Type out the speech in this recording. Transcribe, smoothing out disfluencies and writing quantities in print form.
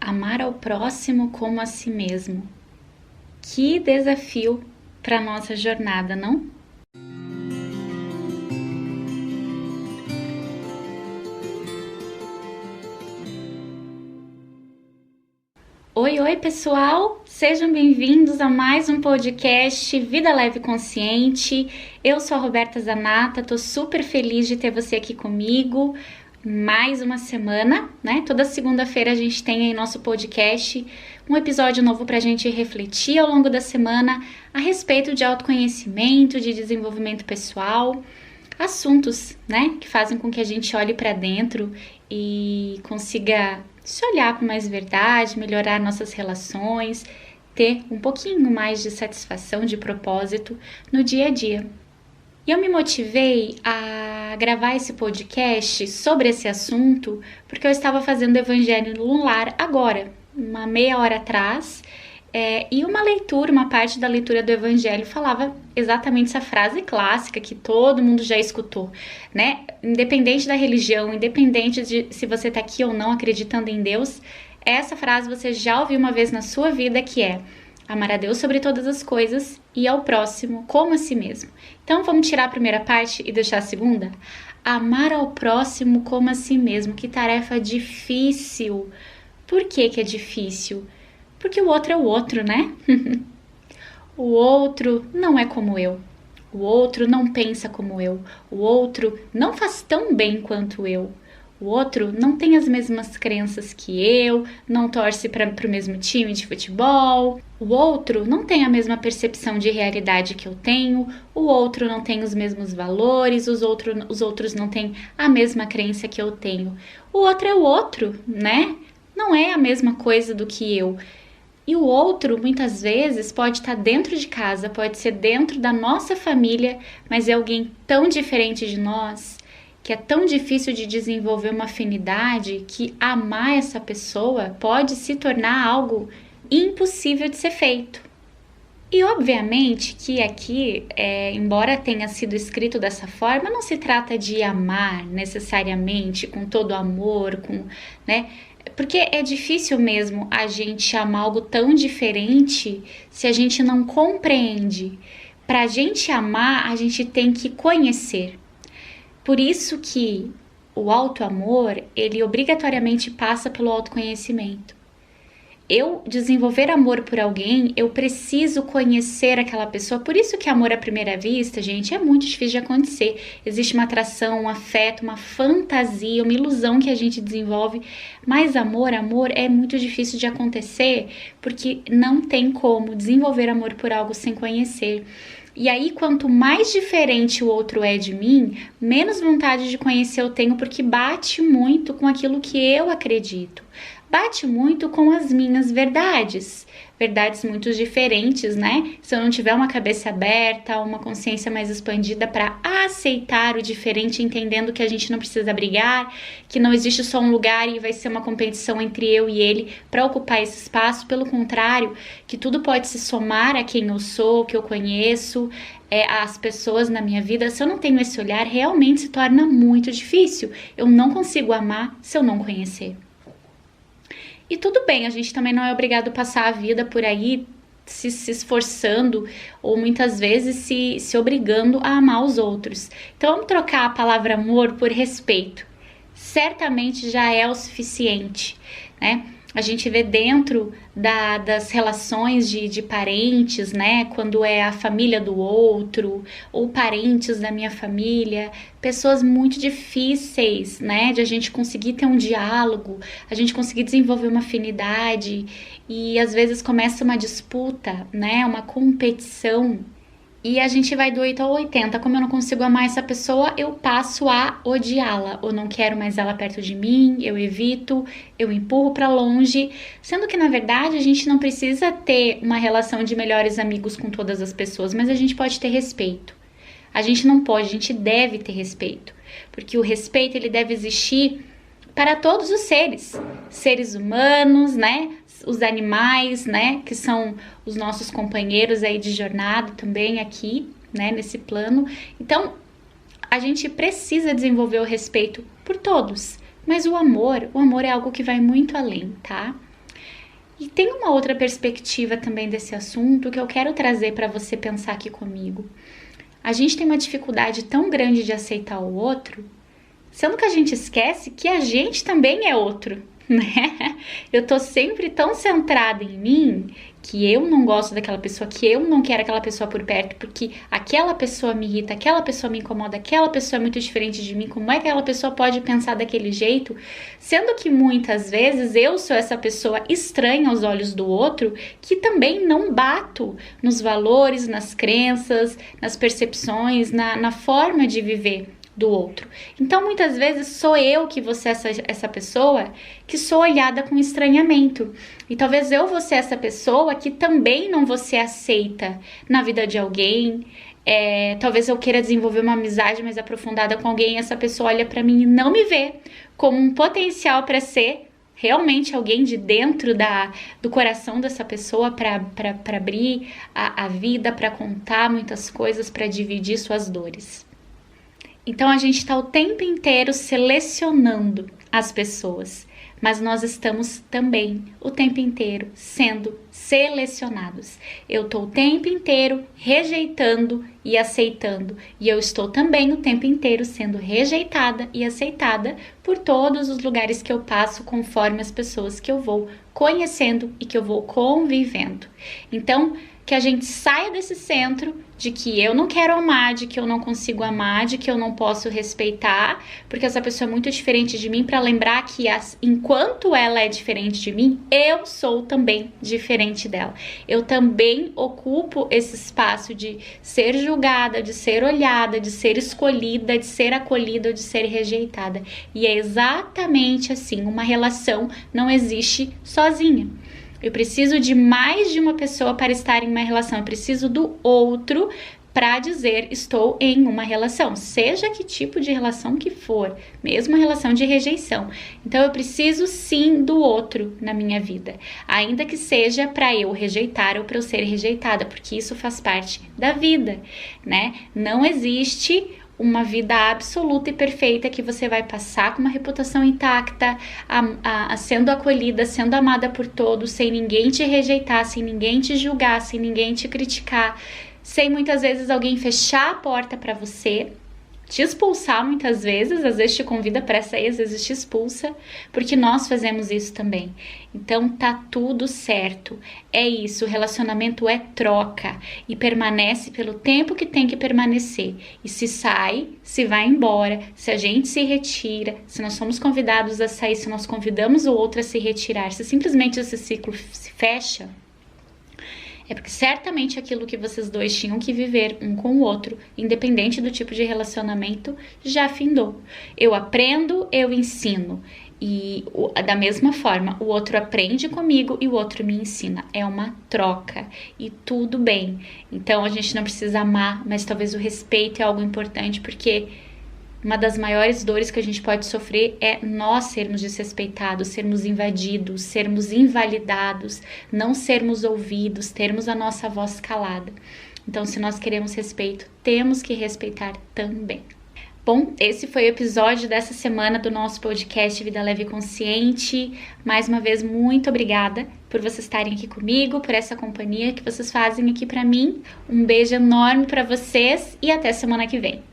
Amar ao próximo como a si mesmo. Que desafio para nossa jornada, não? Oi, pessoal! Sejam bem-vindos a mais um podcast Vida Leve e Consciente. Eu sou a Roberta Zanata, tô super feliz de ter você aqui comigo. Mais uma semana, né? Toda segunda-feira a gente tem aí nosso podcast, um episódio novo pra gente refletir ao longo da semana a respeito de autoconhecimento, de desenvolvimento pessoal, assuntos, né, que fazem com que a gente olhe pra dentro e consiga se olhar com mais verdade, melhorar nossas relações, ter um pouquinho mais de satisfação, de propósito no dia a dia. E eu me motivei a gravar esse podcast sobre esse assunto porque eu estava fazendo Evangelho no Lar agora, uma meia hora atrás, e uma leitura, uma parte da leitura do Evangelho falava exatamente essa frase clássica que todo mundo já escutou, né? Independente da religião, independente de se você está aqui ou não acreditando em Deus, essa frase você já ouviu uma vez na sua vida, que é: amar a Deus sobre todas as coisas e ao próximo como a si mesmo. Então vamos tirar a primeira parte e deixar a segunda? Amar ao próximo como a si mesmo. Que tarefa difícil. Por que é difícil? Porque o outro é o outro, né? O outro não é como eu. O outro não pensa como eu. O outro não faz tão bem quanto eu. O outro não tem as mesmas crenças que eu, não torce para o mesmo time de futebol. O outro não tem a mesma percepção de realidade que eu tenho. O outro não tem os mesmos valores. Os outros não têm a mesma crença que eu tenho. O outro é o outro, né? Não é a mesma coisa do que eu. E o outro, muitas vezes, pode estar dentro de casa, pode ser dentro da nossa família, mas é alguém tão diferente de nós, que é tão difícil de desenvolver uma afinidade, que amar essa pessoa pode se tornar algo impossível de ser feito. E obviamente que aqui, embora tenha sido escrito dessa forma, não se trata de amar necessariamente com todo amor, né? Porque é difícil mesmo a gente amar algo tão diferente se a gente não compreende. Para a gente amar, a gente tem que conhecer. Por isso que o auto-amor, ele obrigatoriamente passa pelo autoconhecimento. Eu desenvolver amor por alguém, eu preciso conhecer aquela pessoa. Por isso que amor à primeira vista, gente, é muito difícil de acontecer. Existe uma atração, um afeto, uma fantasia, uma ilusão que a gente desenvolve. Mas amor é muito difícil de acontecer, porque não tem como desenvolver amor por algo sem conhecer. E aí, quanto mais diferente o outro é de mim, menos vontade de conhecer eu tenho, porque bate muito com aquilo que eu acredito. Bate muito com as minhas verdades muito diferentes, né? Se eu não tiver uma cabeça aberta, uma consciência mais expandida para aceitar o diferente, entendendo que a gente não precisa brigar, que não existe só um lugar e vai ser uma competição entre eu e ele para ocupar esse espaço, pelo contrário, que tudo pode se somar a quem eu sou, que eu conheço, as pessoas na minha vida. Se eu não tenho esse olhar, realmente se torna muito difícil. Eu não consigo amar se eu não conhecer. E tudo bem, a gente também não é obrigado a passar a vida por aí se esforçando ou muitas vezes se obrigando a amar os outros. Então vamos trocar a palavra amor por respeito. Certamente já é o suficiente, né? A gente vê dentro das relações de parentes, né? Quando é a família do outro ou parentes da minha família, pessoas muito difíceis, né? De a gente conseguir ter um diálogo, a gente conseguir desenvolver uma afinidade, e às vezes começa uma disputa, né? Uma competição. E a gente vai do 8 ao 80. Como eu não consigo amar essa pessoa, eu passo a odiá-la. Ou não quero mais ela perto de mim, eu evito, eu empurro pra longe. Sendo que, na verdade, a gente não precisa ter uma relação de melhores amigos com todas as pessoas, mas a gente pode ter respeito. A gente não pode, a gente deve ter respeito. Porque o respeito, ele deve existir para todos os seres humanos, né? Os animais, né? Que são os nossos companheiros aí de jornada também aqui, né? Nesse plano. Então, a gente precisa desenvolver o respeito por todos. Mas o amor é algo que vai muito além, tá? E tem uma outra perspectiva também desse assunto que eu quero trazer para você pensar aqui comigo. A gente tem uma dificuldade tão grande de aceitar o outro, sendo que a gente esquece que a gente também é outro, né? Eu tô sempre tão centrada em mim que eu não gosto daquela pessoa, que eu não quero aquela pessoa por perto, porque aquela pessoa me irrita, aquela pessoa me incomoda, aquela pessoa é muito diferente de mim, como é que aquela pessoa pode pensar daquele jeito? Sendo que muitas vezes eu sou essa pessoa estranha aos olhos do outro, que também não bato nos valores, nas crenças, nas percepções, na forma de viver do outro. Então, muitas vezes, sou eu que vou ser essa pessoa que sou olhada com estranhamento. E talvez eu vou ser essa pessoa que também não vou ser aceita na vida de alguém. Talvez eu queira desenvolver uma amizade mais aprofundada com alguém e essa pessoa olha pra mim e não me vê como um potencial para ser realmente alguém de dentro do coração dessa pessoa para abrir a vida, para contar muitas coisas, para dividir suas dores. Então a gente está o tempo inteiro selecionando as pessoas, mas nós estamos também o tempo inteiro sendo selecionados. Eu estou o tempo inteiro rejeitando e aceitando, e eu estou também o tempo inteiro sendo rejeitada e aceitada por todos os lugares que eu passo, conforme as pessoas que eu vou conhecendo e que eu vou convivendo. Então, que a gente saia desse centro de que eu não quero amar, de que eu não consigo amar, de que eu não posso respeitar, porque essa pessoa é muito diferente de mim, para lembrar que enquanto ela é diferente de mim, eu sou também diferente dela. Eu também ocupo esse espaço de ser julgada, de ser olhada, de ser escolhida, de ser acolhida ou de ser rejeitada. E é exatamente assim, uma relação não existe sozinha. Eu preciso de mais de uma pessoa para estar em uma relação. Eu preciso do outro para dizer estou em uma relação, seja que tipo de relação que for, mesmo a relação de rejeição. Então eu preciso sim do outro na minha vida, ainda que seja para eu rejeitar ou para eu ser rejeitada, porque isso faz parte da vida, né? Não existe uma vida absoluta e perfeita que você vai passar com uma reputação intacta, sendo acolhida, sendo amada por todos, sem ninguém te rejeitar, sem ninguém te julgar, sem ninguém te criticar, sem muitas vezes alguém fechar a porta para você, te expulsar muitas vezes, às vezes te convida para sair, às vezes te expulsa, porque nós fazemos isso também. Então tá tudo certo, é isso, o relacionamento é troca e permanece pelo tempo que tem que permanecer. E se sai, se vai embora, se a gente se retira, se nós somos convidados a sair, se nós convidamos o outro a se retirar, se simplesmente esse ciclo se fecha, é porque certamente aquilo que vocês dois tinham que viver um com o outro, independente do tipo de relacionamento, já findou. Eu aprendo, eu ensino. E da mesma forma, o outro aprende comigo e o outro me ensina. É uma troca e tudo bem. Então a gente não precisa amar, mas talvez o respeito é algo importante, porque uma das maiores dores que a gente pode sofrer é nós sermos desrespeitados, sermos invadidos, sermos invalidados, não sermos ouvidos, termos a nossa voz calada. Então, se nós queremos respeito, temos que respeitar também. Bom, esse foi o episódio dessa semana do nosso podcast Vida Leve e Consciente. Mais uma vez, muito obrigada por vocês estarem aqui comigo, por essa companhia que vocês fazem aqui para mim. Um beijo enorme para vocês e até semana que vem.